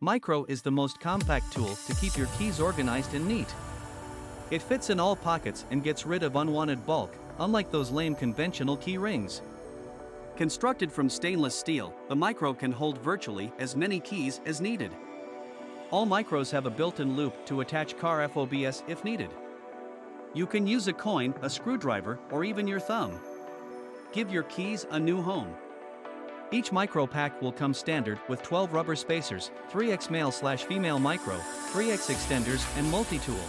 Micro is the most compact tool to keep your keys organized and neat. It fits in all pockets and gets rid of unwanted bulk, unlike those lame conventional key rings. Constructed from stainless steel, the Micro can hold virtually as many keys as needed. All Micros have a built-in loop to attach car FOBS if needed. You can use a coin, a screwdriver, or even your thumb. Give your keys a new home. Each Micro pack will come standard with 12 rubber spacers, 3x male/female Micro, 3x extenders, and multi-tool.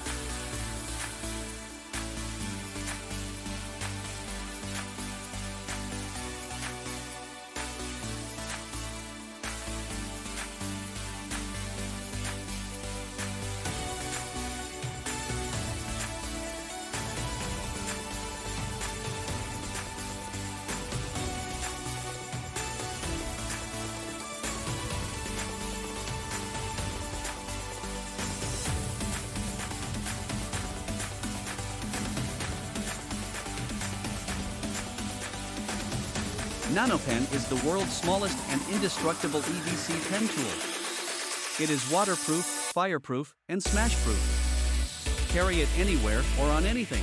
NanoPen is the world's smallest and indestructible EDC pen tool. It is waterproof, fireproof, and smashproof. Carry it anywhere or on anything.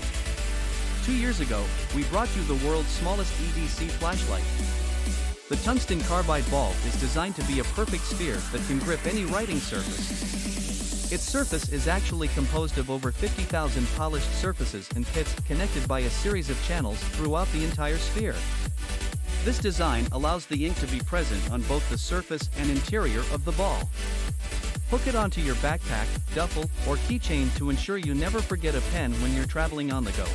2 years ago, we brought you the world's smallest EDC flashlight. The tungsten carbide ball is designed to be a perfect sphere that can grip any writing surface. Its surface is actually composed of over 50,000 polished surfaces and pits connected by a series of channels throughout the entire sphere. This design allows the ink to be present on both the surface and interior of the ball. Hook it onto your backpack, duffel, or keychain to ensure you never forget a pen when you're traveling on the go.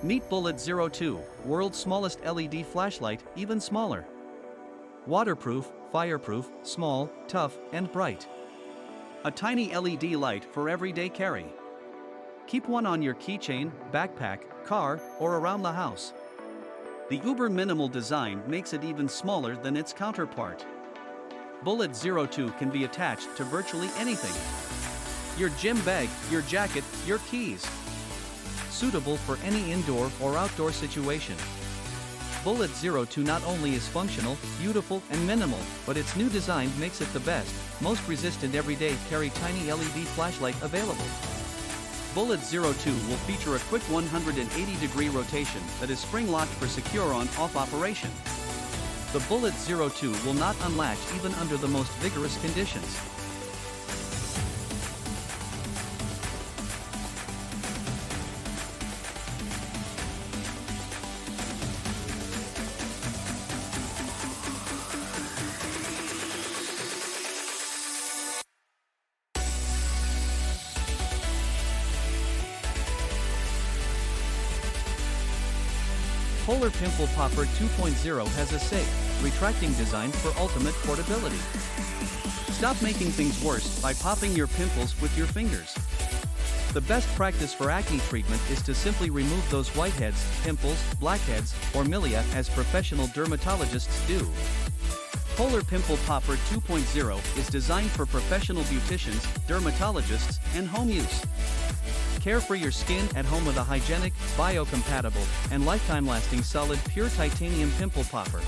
Meet Bullet 02, world's smallest LED flashlight, even smaller. Waterproof, fireproof, small, tough, and bright. A tiny LED light for everyday carry. Keep one on your keychain, backpack, car, or around the house. The uber minimal design makes it even smaller than its counterpart. Bullet 02 can be attached to virtually anything. Your gym bag, your jacket, your keys. Suitable for any indoor or outdoor situation. Bullet 02 not only is functional, beautiful, and minimal, but its new design makes it the best, most resistant everyday carry tiny LED flashlight available. Bullet 02 will feature a quick 180-degree rotation that is spring-locked for secure on-off operation. The Bullet 02 will not unlatch even under the most vigorous conditions. Polar Pimple Popper 2.0 has a safe, retracting design for ultimate portability. Stop making things worse by popping your pimples with your fingers. The best practice for acne treatment is to simply remove those whiteheads, pimples, blackheads, or milia as professional dermatologists do. Polar Pimple Popper 2.0 is designed for professional beauticians, dermatologists, and home use. Care for your skin at home with a hygienic, biocompatible, and lifetime-lasting solid pure titanium pimple popper.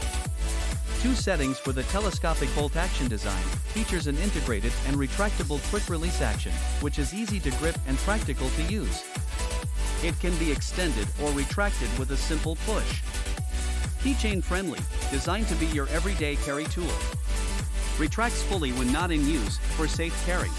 2 settings for the telescopic bolt-action design, features an integrated and retractable quick-release action, which is easy to grip and practical to use. It can be extended or retracted with a simple push. Keychain friendly, designed to be your everyday carry tool. Retracts fully when not in use, for safe carry.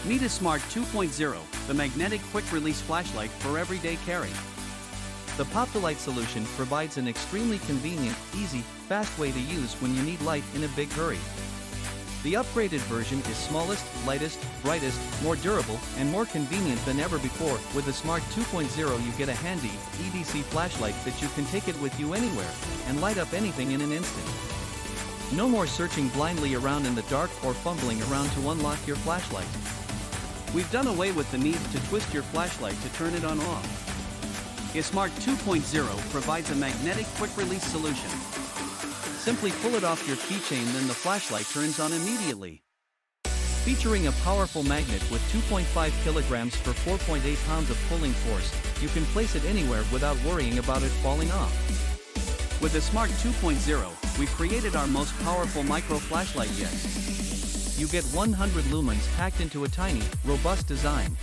Meet a Smart 2.0, the magnetic quick-release flashlight for everyday carry. The Pop-to-Light solution provides an extremely convenient, easy, fast way to use when you need light in a big hurry. The upgraded version is smallest, lightest, brightest, more durable, and more convenient than ever before. With the Smart 2.0 you get a handy, EDC flashlight that you can take it with you anywhere, and light up anything in an instant. No more searching blindly around in the dark or fumbling around to unlock your flashlight. We've done away with the need to twist your flashlight to turn it on off. A Smart 2.0 provides a magnetic quick-release solution. Simply pull it off your keychain, then the flashlight turns on immediately. Featuring a powerful magnet with 2.5 kilograms for 4.8 pounds of pulling force, you can place it anywhere without worrying about it falling off. With the Smart 2.0, we've created our most powerful micro flashlight yet. You get 100 lumens packed into a tiny, robust design.